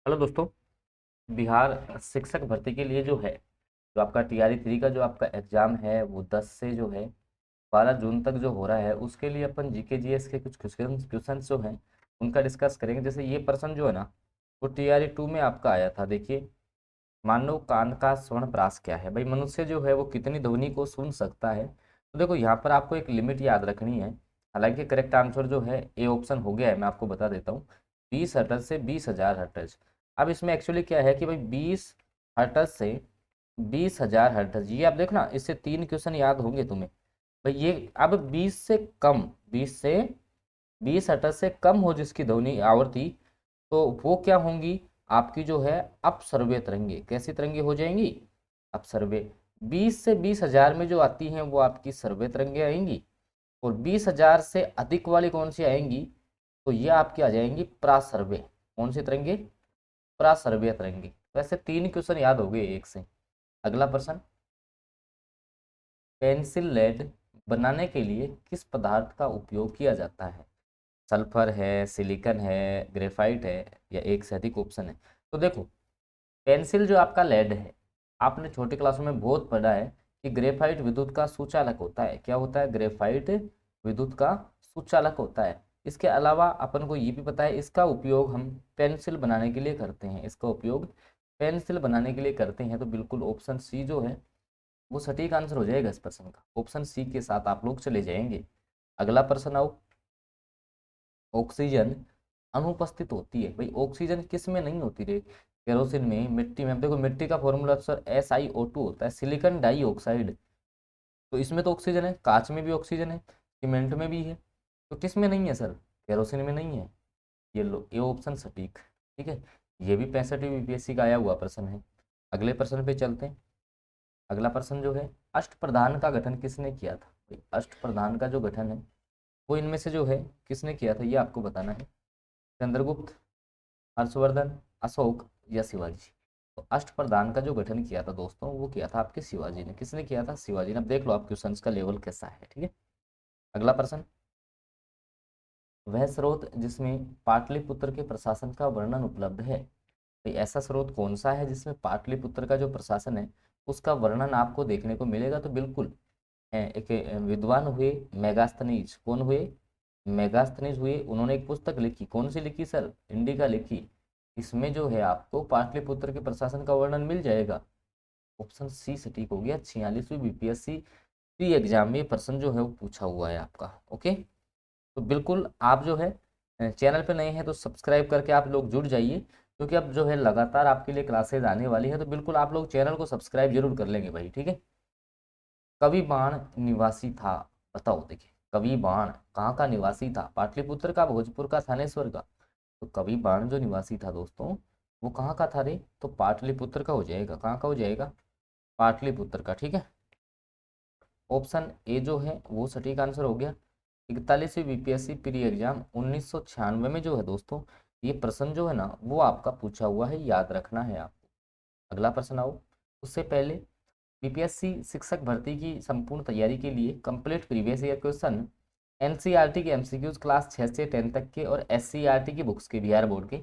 Hello दोस्तों। बिहार शिक्षक भर्ती के लिए जो है, जो आपका TRE 3 का जो आपका एग्ज़ाम है वो 10 से जो है 12 जून तक जो हो रहा है, उसके लिए अपन GK GS के कुछ क्वेश्चन जो हैं उनका डिस्कस करेंगे। जैसे ये प्रश्न जो है ना, वो TRE 2 में आपका आया था। देखिए, मानव कान का स्वर्ण प्रास क्या है। भाई, मनुष्य जो है वो कितनी ध्वनि को सुन सकता है। तो देखो, यहाँ पर आपको एक लिमिट याद रखनी है। हालांकि करेक्ट आंसर जो है ए ऑप्शन हो गया है, मैं आपको बता देता हूँ। 20 हर्ट्ज से 20,000 हर्ट्ज। अब इसमें एक्चुअली क्या है कि भाई 20 हर्ट्ज से 20,000 हर्ट्ज, ये आप देखना, इससे 3 क्वेश्चन याद होंगे तुम्हें। भाई ये अब 20 से कम से कम हो जिसकी ध्वनि आवृत्ति, तो वो क्या होंगी, आपकी जो है अपसर्वे तरंगे। कैसी तरंगे हो जाएंगी? अपसर्वे। 20 से 20,000 में जो आती हैं वो आपकी सर्वे तरंगे आएंगी, और 20,000 से अधिक वाली कौन सी आएंगी, तो ये आपकी आ जाएंगी प्रासर्वे। कौन सी तरंगे? प्रासर्वे तरंगे। वैसे 3 क्वेश्चन याद हो गए एक से। अगला प्रश्न, पेंसिल लेड बनाने के लिए किस पदार्थ का उपयोग किया जाता है? सल्फर है, सिलिकॉन है, ग्रेफाइट है, या एक से अधिक ऑप्शन है। तो देखो, पेंसिल जो आपका लेड है, आपने छोटी क्लासों में बहुत पढ़ा है कि ग्रेफाइट विद्युत का सुचालक होता है। क्या होता है? ग्रेफाइट विद्युत का सुचालक होता है। इसके अलावा अपन को ये भी पता है, इसका उपयोग हम पेंसिल बनाने के लिए करते हैं। इसका उपयोग पेंसिल बनाने के लिए करते हैं। तो बिल्कुल ऑप्शन सी जो है वो सटीक आंसर हो जाएगा इस प्रश्न का। ऑप्शन सी के साथ आप लोग चले जाएंगे। अगला प्रश्न आओ। ऑक्सीजन अनुपस्थित होती है। भाई, ऑक्सीजन किस में नहीं होती रे? केरोसिन में, मिट्टी में। अब देखो, मिट्टी का फॉर्मूला सर SiO2 होता है, सिलिकॉन डाइऑक्साइड। तो इसमें तो ऑक्सीजन है, कांच में भी ऑक्सीजन है, सीमेंट में भी है। तो किस में नहीं है सर? केरोसिन में नहीं है। ये लो, ये ऑप्शन सटीक। ठीक है, ये भी 65वीं BPSC का आया हुआ प्रश्न है। अगले प्रश्न पे चलते हैं। अगला प्रश्न जो है, अष्टप्रधान का गठन किसने किया था? भाई, अष्टप्रधान का जो गठन है वो इनमें से जो है किसने किया था, ये आपको बताना है। चंद्रगुप्त, हर्षवर्धन, अशोक, या शिवाजी। तो अष्टप्रधान का जो गठन किया था दोस्तों, वो किया था आपके शिवाजी ने। किसने किया था? शिवाजी ने। अब देख लो आप क्वेश्चंस का लेवल कैसा है। ठीक है, अगला प्रश्न, वह स्रोत जिसमें पाटलिपुत्र के प्रशासन का वर्णन उपलब्ध है। भाई, ऐसा स्रोत कौन सा है जिसमें पाटलिपुत्र का जो प्रशासन है उसका वर्णन आपको देखने को मिलेगा? तो बिल्कुल एक विद्वान हुए मेगास्थनीज। कौन हुए? मेगास्थनीज हुए। उन्होंने एक पुस्तक लिखी। कौन सी लिखी सर? इंडिका लिखी। इसमें जो है आपको पाटलिपुत्र के प्रशासन का वर्णन मिल जाएगा। ऑप्शन सी सटीक हो गया। 46वीं BPSC प्री एग्जाम में प्रश्न जो है वो पूछा हुआ है आपका। ओके, तो बिल्कुल आप जो है चैनल पे नए हैं तो सब्सक्राइब करके आप लोग जुड़ जाइए, क्योंकि अब जो है लगातार आपके लिए क्लासेज आने वाली है। तो बिल्कुल आप लोग चैनल को सब्सक्राइब जरूर कर लेंगे भाई। ठीक है, कवि बाण निवासी था। बताओ, देखिए, कवि बाण कहाँ का निवासी था? पाटलिपुत्र का, भोजपुर का, थानेश्वर का? तो कवि बाण जो निवासी था दोस्तों, वो कहाँ का था रे? तो पाटलिपुत्र का हो जाएगा। कहाँ का हो जाएगा? पाटलिपुत्र का। ठीक है, ऑप्शन ए जो है वो सटीक आंसर हो गया। 41वीं BPSC प्री एग्जाम 1996 में जो है दोस्तों, ये प्रश्न जो है ना वो आपका पूछा हुआ है, याद रखना है आपको। अगला प्रश्न आओ। उससे पहले BPSC शिक्षक भर्ती की संपूर्ण तैयारी के लिए complete previous year question, NCERT के MCQs क्लास 6 से 10 तक के, और SCERT की बुक्स के, बिहार बोर्ड के।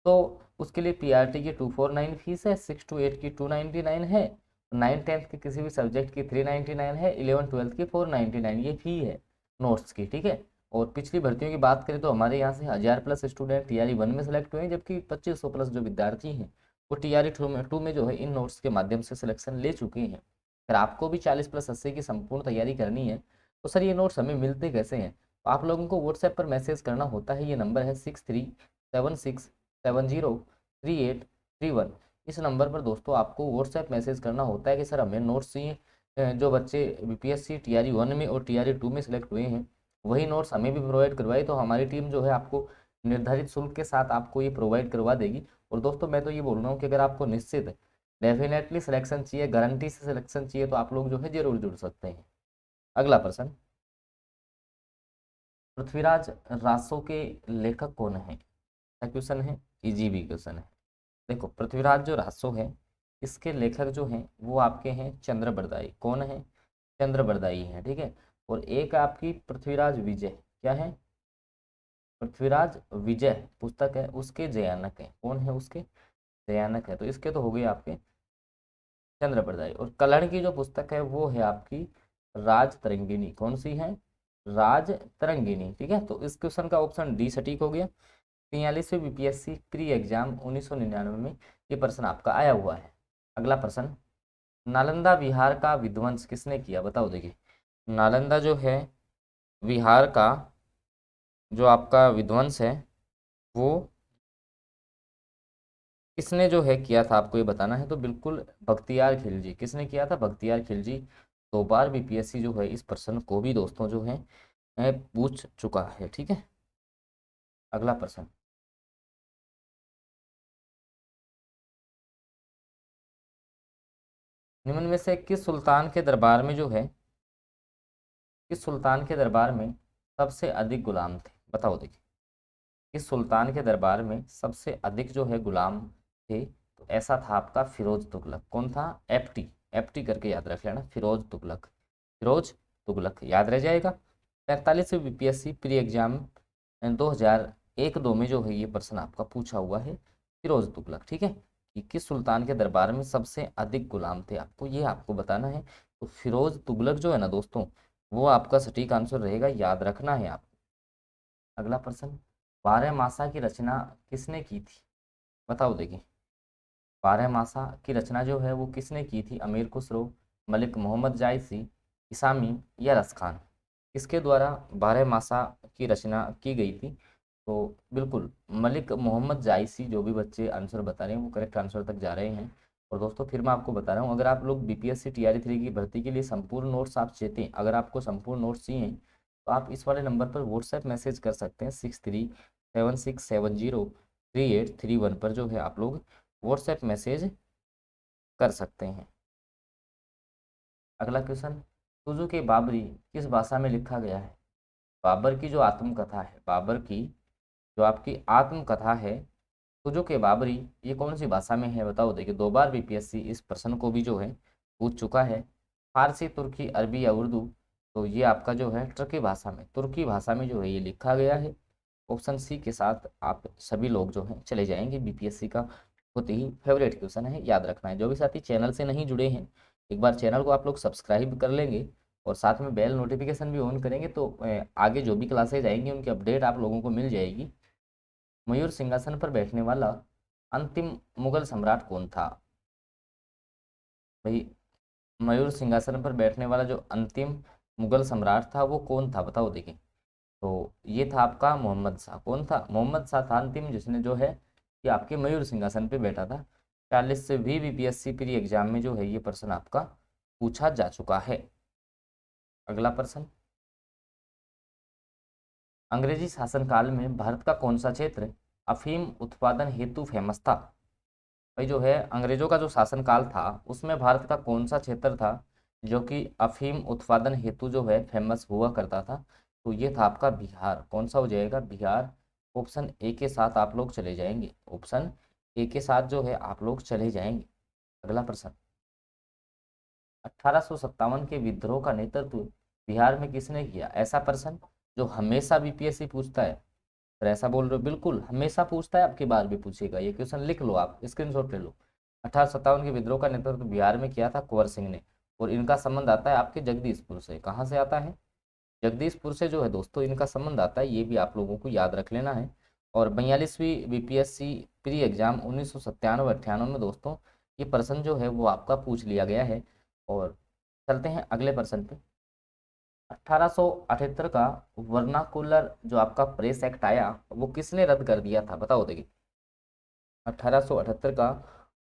तो उसके लिए PRT की 249 फीस है, 6 to 8 की 299 है, 9-10 के किसी भी सब्जेक्ट की 399 है, 11-12 की 499 ये फी है नोट्स की। ठीक है, और पिछली भर्तियों की बात करें तो हमारे यहाँ से 1000+ स्टूडेंट TRE 1 में सेलेक्ट हुए हैं, जबकि 2500+ जो विद्यार्थी हैं वो TRE 2 में जो है इन नोट्स के माध्यम से सिलेक्शन ले चुके हैं। अगर आपको भी 40+80 की संपूर्ण तैयारी करनी है तो सर ये नोट्स हमें मिलते कैसे हैं? तो आप लोगों को व्हाट्सएप पर मैसेज करना होता है। ये नंबर है 6376703831। इस नंबर पर दोस्तों आपको व्हाट्सएप मैसेज करना होता है कि सर हमें नोट्स चाहिए। जो बच्चे BPSC TRE 1 में और TRE 2 में सिलेक्ट हुए हैं वही नोट्स हमें भी प्रोवाइड करवाए, तो हमारी टीम जो है आपको निर्धारित शुल्क के साथ आपको ये प्रोवाइड करवा देगी। और दोस्तों, मैं तो ये बोल रहा हूँ कि अगर आपको निश्चित डेफिनेटली सिलेक्शन चाहिए, गारंटी से सिलेक्शन चाहिए, तो आप लोग जो है जरूर जुड़ सकते हैं। अगला प्रश्न, पृथ्वीराज रासो के लेखक कौन है? क्या क्वेश्चन है? इजी भी क्वेश्चन है। देखो, पृथ्वीराज जो रासो है इसके लेखक जो हैं वो आपके हैं चंद्र बरदाई। कौन है? चंद्र बरदाई है। ठीक है, और एक आपकी पृथ्वीराज विजय। क्या है? पृथ्वीराज विजय पुस्तक है उसके जयानक है। कौन है उसके जयानक है? तो इसके तो हो गए आपके चंद्र बरदाई। और कलहड़ की जो पुस्तक है वो है आपकी राज तरंगिणी। कौन सी है? राज तरंगिणी। ठीक है, तो इस क्वेश्चन का ऑप्शन डी सटीक हो गया। 43वें बीपीएससी प्री एग्जाम 1999 में ये प्रश्न आपका आया हुआ है। अगला प्रश्न, नालंदा विहार का विध्वंस किसने किया? बताओ। देखिए, नालंदा जो है विहार का जो आपका विध्वंस है वो किसने जो है किया था, आपको ये बताना है। तो बिल्कुल बख्तियार खिलजी। किसने किया था? बख्तियार खिलजी। 2 बार बीपीएससी जो है इस प्रश्न को भी दोस्तों जो है पूछ चुका है। ठीक है, अगला प्रश्न, निम्न में से किस सुल्तान के दरबार में जो है, किस सुल्तान के दरबार में सबसे अधिक गुलाम थे? बताओ। देखिए, किस सुल्तान के दरबार में सबसे अधिक जो है गुलाम थे? तो ऐसा था आपका फिरोज तुगलक। कौन था? एफटी। एफटी करके याद रख लेना, फिरोज तुगलक। फिरोज तुगलक याद रह जाएगा। 45वें बीपीएससी प्री एग्जाम 2001-2 में जो है ये प्रश्न आपका पूछा हुआ है, फिरोज तुगलक। ठीक है, कि किस सुल्तान के दरबार में सबसे अधिक गुलाम थे, आपको ये आपको बताना है। तो फिरोज तुगलक जो है ना दोस्तों, वो आपका सटीक आंसर रहेगा, याद रखना है आपको। अगला प्रश्न, 12 मासा की रचना किसने की थी? बताओ। देखिए, 12 मासा की रचना जो है वो किसने की थी? अमीर खुसरो, मलिक मोहम्मद जायसी, इसामी या रस खान? किसके द्वारा 12 मासा की रचना की गई थी? तो बिल्कुल मलिक मोहम्मद जायसी। जो भी बच्चे आंसर बता रहे हैं वो करेक्ट आंसर तक जा रहे हैं। और दोस्तों फिर मैं आपको बता रहा हूँ, अगर आप लोग बीपीएससी टीआरई 3 की भर्ती के लिए संपूर्ण नोट्स आप चाहते हैं, अगर आपको संपूर्ण नोट्स चाहिए तो आप इस वाले नंबर पर व्हाट्सएप मैसेज कर सकते हैं। 6376703831 पर जो है आप लोग व्हाट्सएप मैसेज कर सकते हैं। अगला क्वेश्चन, सुजुकी बाबरी किस भाषा में लिखा गया है? बाबर की जो आत्मकथा है, बाबर की जो आपकी आत्मकथा है सुजुकी बाबरी, ये कौन सी भाषा में है? बताओ। देखिए, 2 बार बीपीएससी इस प्रश्न को भी जो है पूछ चुका है। फारसी, तुर्की, अरबी या उर्दू? तो ये आपका जो है तुर्की भाषा में, तुर्की भाषा में जो है ये लिखा गया है। ऑप्शन सी के साथ आप सभी लोग जो हैं चले जाएंगे। बीपीएससी का बहुत ही फेवरेट क्वेश्चन है, याद रखना है। जो भी साथी चैनल से नहीं जुड़े हैं, एक बार चैनल को आप लोग सब्सक्राइब कर लेंगे और साथ में बेल नोटिफिकेशन भी ऑन करेंगे तो आगे जो भी क्लासेज आएंगी उनकी अपडेट आप लोगों को मिल जाएगी। मयूर सिंहासन पर बैठने वाला अंतिम मुगल सम्राट कौन था? भाई, मयूर सिंहासन पर बैठने वाला जो अंतिम मुगल सम्राट था वो कौन था? बताओ। देखिए, तो ये था आपका मोहम्मद शाह। कौन था? मोहम्मद शाह था अंतिम, जिसने जो है कि आपके मयूर सिंहासन पे बैठा था। 40 से भी बीपीएससी प्री एग्जाम में जो है ये प्रश्न आपका पूछा जा चुका है। अगला प्रश्न, अंग्रेजी शासनकाल में भारत का कौन सा क्षेत्र अफीम उत्पादन हेतु फेमस था? भाई, जो है अंग्रेजों का जो शासनकाल था उसमें भारत का कौन सा क्षेत्र था जो कि अफीम उत्पादन हेतु जो है फेमस हुआ करता था? तो ये था आपका बिहार। कौन सा हो जाएगा? बिहार। ऑप्शन ए के साथ आप लोग चले जाएंगे, ऑप्शन ए के साथ जो है आप लोग चले जाएंगे। अगला प्रश्न, 1857 के विद्रोह का नेतृत्व बिहार में किसने किया? ऐसा प्रश्न जो हमेशा बीपीएससी पूछता है। फिर ऐसा बोल रहे हो? बिल्कुल हमेशा पूछता है, आपकी बार भी पूछेगा। ये क्वेश्चन लिख लो, आप स्क्रीनशॉट ले लो। 1857 के विद्रोह का नेतृत्व बिहार में किया था कुंवर सिंह ने। और इनका संबंध आता है आपके जगदीशपुर से। कहाँ से आता है? जगदीशपुर से जो है दोस्तों इनका संबंध आता है। ये भी आप लोगों को याद रख लेना है। और 42वीं बीपीएससी प्री एग्जाम 1997-98 में दोस्तों ये प्रश्न जो है वो आपका पूछ लिया गया है। और चलते हैं अगले प्रश्न पे। 1878 का वर्नाकुलर जो आपका प्रेस एक्ट आया वो किसने रद्द कर दिया था? बताओ। देखिए, 1878 का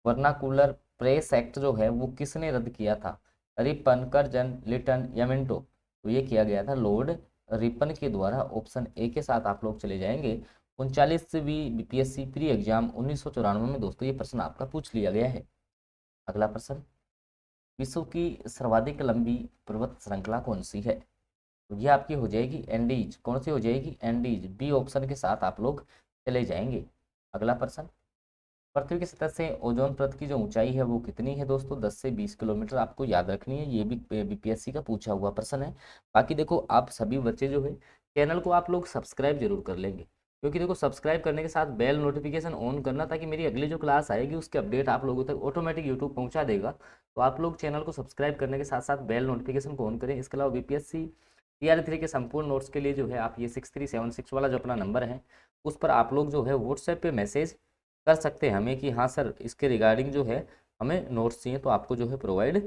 वर्नाकुलर प्रेस एक्ट जो है वो किसने रद्द किया था? रिपन, कर्जन, लिटन या मिंटो? तो ये किया गया था लॉर्ड रिपन के द्वारा। ऑप्शन ए के साथ आप लोग चले जाएंगे। 39वीं बीपीएससी प्री एग्जाम 1994 में दोस्तों ये प्रश्न आपका पूछ लिया गया है। अगला प्रश्न, विश्व की सर्वाधिक लंबी पर्वत श्रृंखला कौन सी है? तो ये आपकी हो जाएगी एंडीज। कौन सी हो जाएगी? एंडीज। बी ऑप्शन के साथ आप लोग चले जाएंगे। अगला प्रश्न, पृथ्वी की सतह से ओजोन परत की जो ऊंचाई है वो कितनी है दोस्तों? 10 से 20 किलोमीटर आपको याद रखनी है। ये भी बीपीएससी का पूछा हुआ प्रश्न है। बाकी देखो, आप सभी बच्चे जो है चैनल को आप लोग सब्सक्राइब जरूर कर लेंगे। क्योंकि देखो सब्सक्राइब करने के साथ बेल नोटिफिकेशन ऑन करना, ताकि मेरी अगली जो क्लास आएगी उसके अपडेट आप लोगों तक ऑटोमेटिक यूट्यूब पहुंचा देगा। तो आप लोग चैनल को सब्सक्राइब करने के साथ साथ बेल नोटिफिकेशन को ऑन करें। इसके अलावा बीपीएससी TR3 के संपूर्ण नोट्स के लिए जो है आप ये 6376 वाला जो अपना नंबर है उस पर आप लोग जो है व्हाट्सएप पे मैसेज कर सकते हैं हमें कि हाँ सर इसके रिगार्डिंग जो है हमें नोट्स चाहिए, तो आपको जो है प्रोवाइड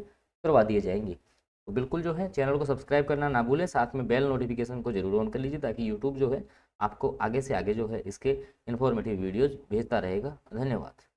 करवा दिए जाएंगे। तो बिल्कुल जो है चैनल को सब्सक्राइब करना ना भूलें, साथ में बेल नोटिफिकेशन को जरूर ऑन कर लीजिए, ताकि यूट्यूब जो है आपको आगे से आगे जो है इसके इन्फॉर्मेटिव वीडियोज़ भेजता रहेगा। धन्यवाद।